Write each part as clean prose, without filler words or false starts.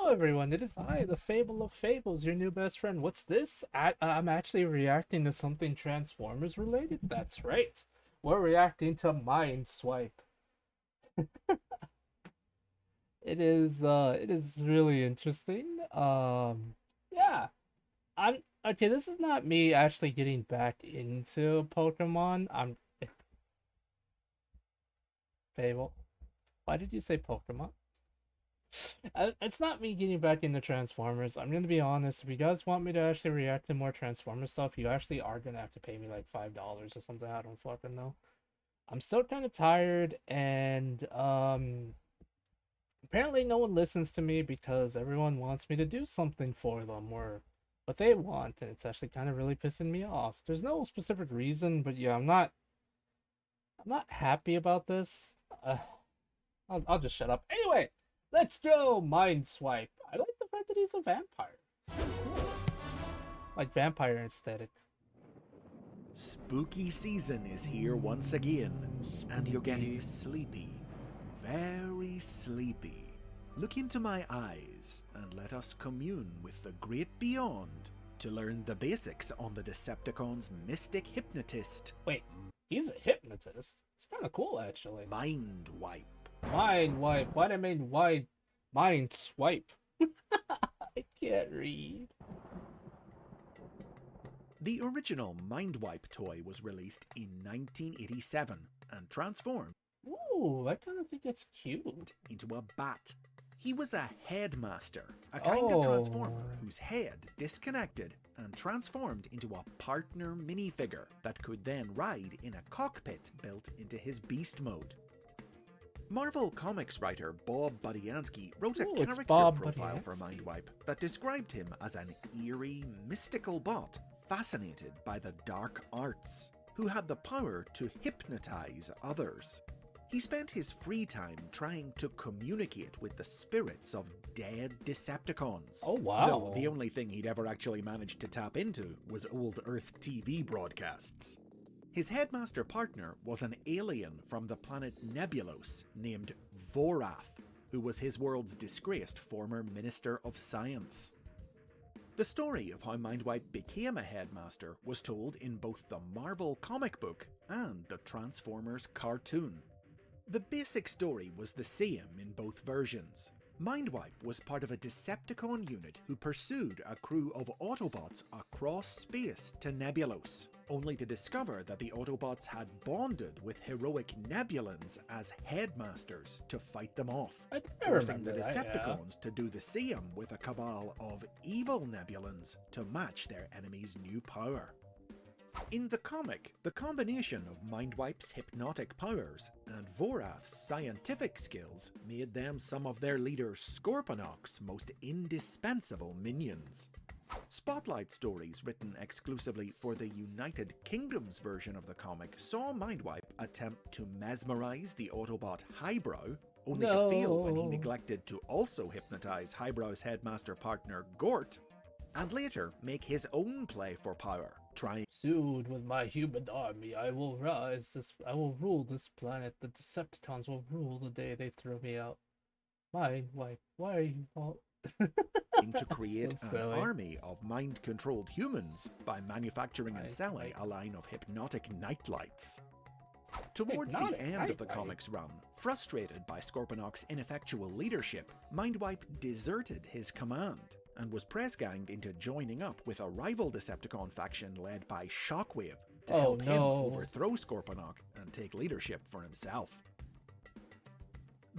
everyone, it is I, the Fable of Fables, your new best friend. What's this? I'm actually reacting to something Transformers related. That's right. We're reacting to Mindswipe. It is really interesting. Yeah. I'm okay, this is not me actually getting back into Pokemon. I'm Fable. Why did you say Pokemon? It's not me getting back into Transformers. I'm gonna be honest. If you guys want me to actually react to more Transformers stuff, you actually are gonna have to pay me like $5 or something. I don't fucking know. I'm still kind of tired, and apparently no one listens to me because everyone wants me to do something for them or what they want, and it's actually kind of really pissing me off. There's no specific reason, but yeah, I'm not happy about this. I'll just shut up. Anyway, let's go Mindswipe. I like the fact that he's a vampire. It's kind of cool. Like vampire aesthetic. Spooky season is here once again, and you're getting sleepy. Very sleepy. Look into my eyes and let us commune with the great beyond to learn the basics on the Decepticons' mystic hypnotist. Wait, he's a hypnotist. It's kind of cool, actually. Mindwipe. Mindwipe. Why'd I mean wide mind swipe? I can't read. The original Mindwipe toy was released in 1987 and transformed Ooh, I kind of think it's cute. into a bat. He was a headmaster, a kind of transformer whose head disconnected and transformed into a partner minifigure that could then ride in a cockpit built into his beast mode. Marvel Comics writer Bob Budiansky wrote a character profile for Mindwipe that described him as an eerie, mystical bot fascinated by the dark arts, who had the power to hypnotize others. He spent his free time trying to communicate with the spirits of dead Decepticons. Oh, wow. Though the only thing he'd ever actually managed to tap into was old Earth TV broadcasts. His headmaster partner was an alien from the planet Nebulos named Vorath, who was his world's disgraced former Minister of Science. The story of how Mindwipe became a headmaster was told in both the Marvel comic book and the Transformers cartoon. The basic story was the same in both versions. Mindwipe was part of a Decepticon unit who pursued a crew of Autobots across space to Nebulos, only to discover that the Autobots had bonded with heroic Nebulans as headmasters to fight them off, forcing the Decepticons to do the same with a cabal of evil Nebulans to match their enemy's new power. In the comic, the combination of Mindwipe's hypnotic powers and Vorath's scientific skills made them some of their leader Scorponok's most indispensable minions. Spotlight stories written exclusively for the United Kingdom's version of the comic saw Mindwipe attempt to mesmerize the Autobot Highbrow, only to fail when he neglected to also hypnotize Highbrow's headmaster partner Gort, and later make his own play for power, trying Soon with my human army, I will rule this planet. The Decepticons will rule the day they throw me out. Mindwipe, why are you all... to create an army of mind-controlled humans by manufacturing and selling a line of hypnotic nightlights. Towards the end of the comic's run, frustrated by Scorponok's ineffectual leadership, Mindwipe deserted his command and was press-ganged into joining up with a rival Decepticon faction led by Shockwave to help him overthrow Scorponok and take leadership for himself.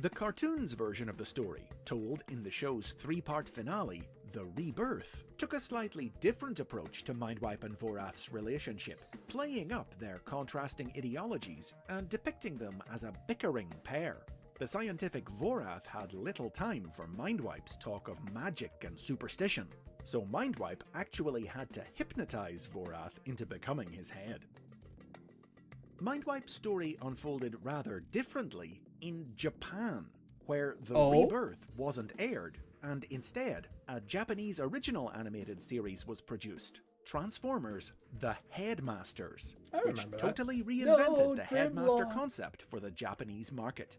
The cartoon's version of the story, told in the show's three-part finale, The Rebirth, took a slightly different approach to Mindwipe and Vorath's relationship, playing up their contrasting ideologies and depicting them as a bickering pair. The scientific Vorath had little time for Mindwipe's talk of magic and superstition, so Mindwipe actually had to hypnotize Vorath into becoming his head. Mindwipe's story unfolded rather differently in Japan, where The Rebirth wasn't aired, and instead, a Japanese original animated series was produced, Transformers The Headmasters, which totally reinvented the Headmaster concept for the Japanese market.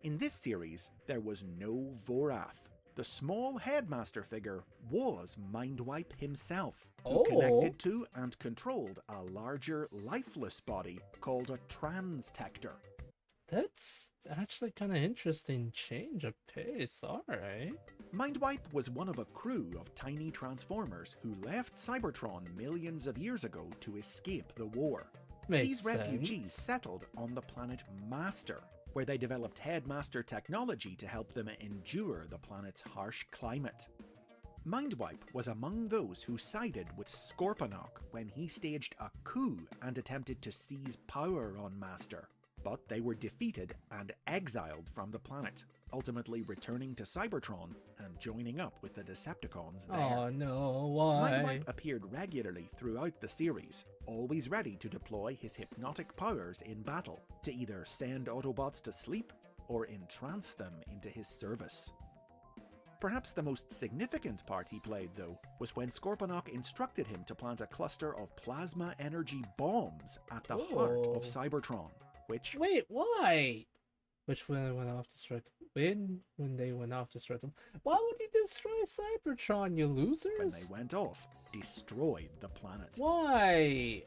In this series, there was no Vorath. The small headmaster figure was Mindwipe himself, who Oh. connected to and controlled a larger lifeless body called a transtector. That's actually kind of interesting change of pace, alright. Mindwipe was one of a crew of tiny transformers who left Cybertron millions of years ago to escape the war. Makes These refugees sense. settled on the planet Master, where they developed Headmaster technology to help them endure the planet's harsh climate. Mindwipe was among those who sided with Scorponok when he staged a coup and attempted to seize power on Master, but they were defeated and exiled from the planet, ultimately returning to Cybertron and joining up with the Decepticons there. Oh no, why? Mindwipe appeared regularly throughout the series, always ready to deploy his hypnotic powers in battle to either send Autobots to sleep or entrance them into his service. Perhaps the most significant part he played, though, was when Scorponok instructed him to plant a cluster of plasma energy bombs at the heart of Oh. Cybertron, which Wait, why? Which when they went off to start when they went off to start them. Why would you destroy Cybertron, you losers? when they went off, destroyed the planet. Why?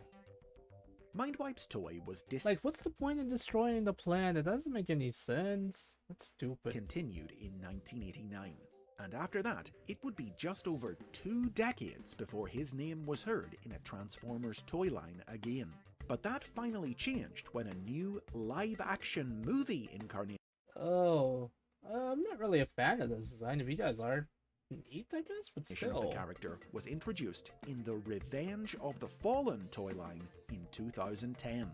Mindwipe's toy was Like, what's the point in destroying the planet? It doesn't make any sense. That's stupid. discontinued in 1989, and after that, it would be just over 2 decades before his name was heard in a Transformers toy line again. But that finally changed when a new live-action movie incarnation Oh, I'm not really a fan of this design. If you guys are, neat, I guess, but of still. the character was introduced in the Revenge of the Fallen toy line in 2010.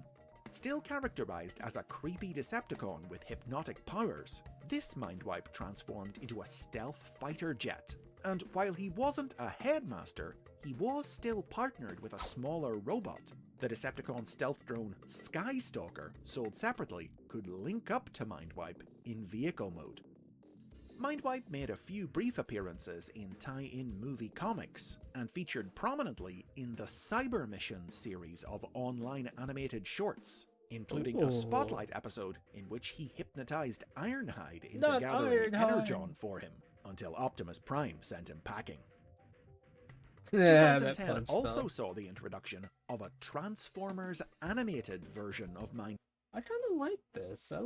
Still characterized as a creepy Decepticon with hypnotic powers, this Mindwipe transformed into a stealth fighter jet. And while he wasn't a headmaster, he was still partnered with a smaller robot. The Decepticon stealth drone Skystalker, sold separately, could link up to Mindwipe in vehicle mode. Mindwipe made a few brief appearances in tie-in movie comics, and featured prominently in the Cyber Mission series of online animated shorts, including Ooh. a spotlight episode in which he hypnotized Ironhide into Not gathering Ironhide. Energon for him, until Optimus Prime sent him packing. Yeah, that 2010 punch, also though. saw the introduction of a Transformers animated version of Mindwipe. I kind of like this. I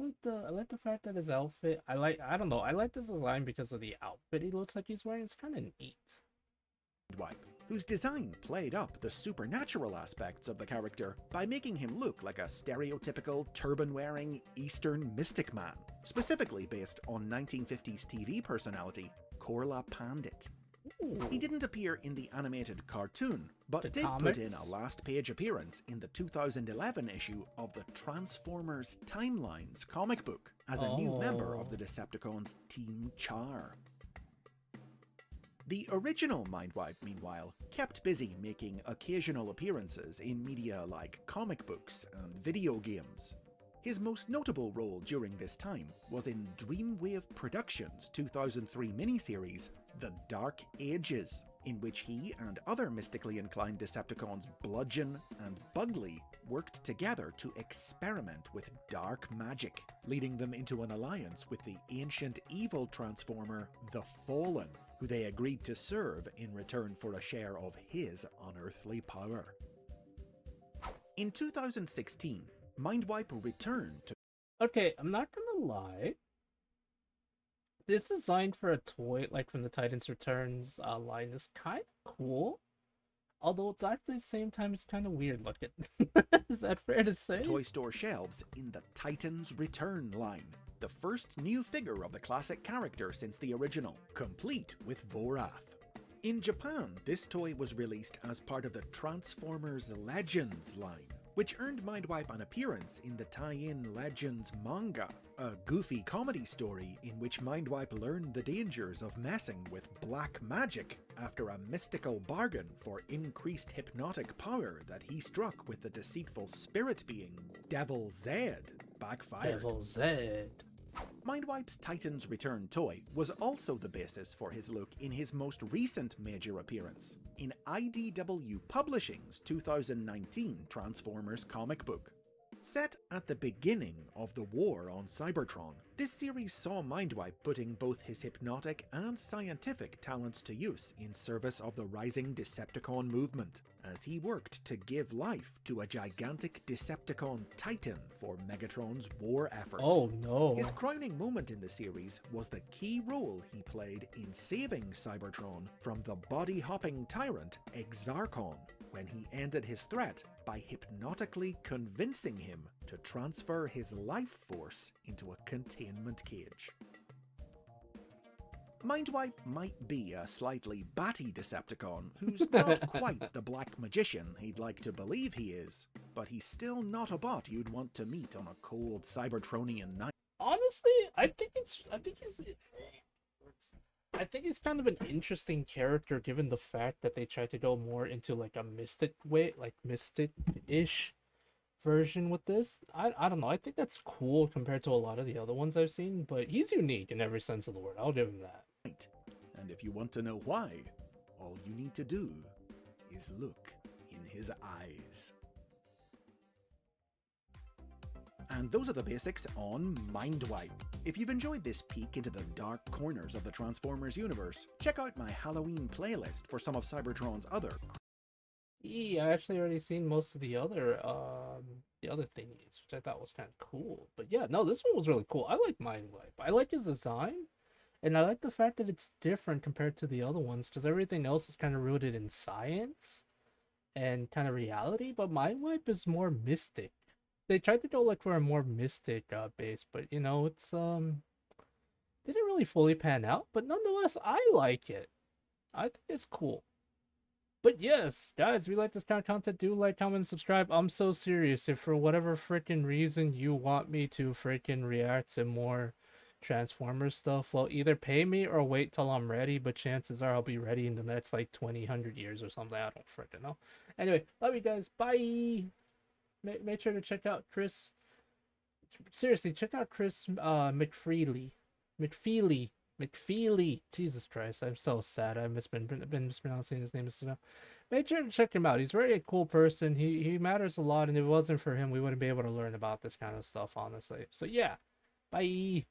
like the fact that his outfit. I don't know. I like this design because of the outfit he looks like he's wearing. It's kind of neat. Whose design played up the supernatural aspects of the character by making him look like a stereotypical turban-wearing Eastern mystic man, specifically based on 1950s TV personality Korla Pandit. Ooh. He didn't appear in the animated cartoon, but The did comics? put in a last-page appearance in the 2011 issue of the Transformers Timelines comic book as a new member of the Decepticons Team Char. The original Mindwipe, meanwhile, kept busy making occasional appearances in media like comic books and video games. His most notable role during this time was in Dreamwave Productions' 2003 miniseries, The Dark Ages, in which he and other mystically inclined Decepticons Bludgeon and Bugley worked together to experiment with dark magic, leading them into an alliance with the ancient evil transformer, the Fallen, who they agreed to serve in return for a share of his unearthly power. In 2016, Mindwipe returned to Okay, I'm not gonna lie. This design for a toy, like from the Titans Returns line, is kind of cool. Although it's at the same time, it's kind of weird looking. Is that fair to say? toy store shelves in the Titans Return line, the first new figure of the classic character since the original, complete with Vorath. In Japan, this toy was released as part of the Transformers Legends line, which earned Mindwipe an appearance in the tie-in Legends manga, a goofy comedy story in which Mindwipe learned the dangers of messing with black magic after a mystical bargain for increased hypnotic power that he struck with the deceitful spirit being Devil Zed backfired. Devil Zed. Mindwipe's Titans Return toy was also the basis for his look in his most recent major appearance, in IDW Publishing's 2019 Transformers comic book. Set at the beginning of the war on Cybertron, this series saw Mindwipe putting both his hypnotic and scientific talents to use in service of the rising Decepticon movement, as he worked to give life to a gigantic Decepticon Titan for Megatron's war effort. Oh no. His crowning moment in the series was the key role he played in saving Cybertron from the body-hopping tyrant Exarchon, when he ended his threat by hypnotically convincing him to transfer his life force into a containment cage. Mindwipe might be a slightly batty Decepticon who's not quite the black magician he'd like to believe he is, but he's still not a bot you'd want to meet on a cold Cybertronian night. Honestly, I think he's kind of an interesting character given the fact that they tried to go more into like a mystic way, like mystic-ish version with this. I don't know. I think that's cool compared to a lot of the other ones I've seen, but he's unique in every sense of the word. I'll give him that. And if you want to know why, all you need to do is look in his eyes. And those are the basics on Mindwipe. If you've enjoyed this peek into the dark corners of the Transformers universe, check out my Halloween playlist for some of Cybertron's other. I actually already seen most of the other thingies, which I thought was kind of cool. But yeah, no, this one was really cool. I like Mindwipe. I like his design, and I like the fact that it's different compared to the other ones, because everything else is kind of rooted in science and kind of reality, but Mindwipe is more mystic. They tried to go like for a more mystic base, but you know, it's didn't really fully pan out, but nonetheless I like it. I think it's cool. But yes, guys, if you like this kind of content, do like, comment, and subscribe. I'm so serious. If for whatever freaking reason you want me to freaking react to more Transformers stuff, well, either pay me or wait till I'm ready, but chances are I'll be ready in the next like 20, 100 years or something. I don't freaking know. Anyway, love you guys. Bye. Make sure to check out Chris. Seriously, check out Chris McFeely. Jesus Christ, I'm so sad. I've been mispronouncing his name. Make sure to check him out. He's a very cool person. He matters a lot, and if it wasn't for him, we wouldn't be able to learn about this kind of stuff, honestly. So yeah, bye.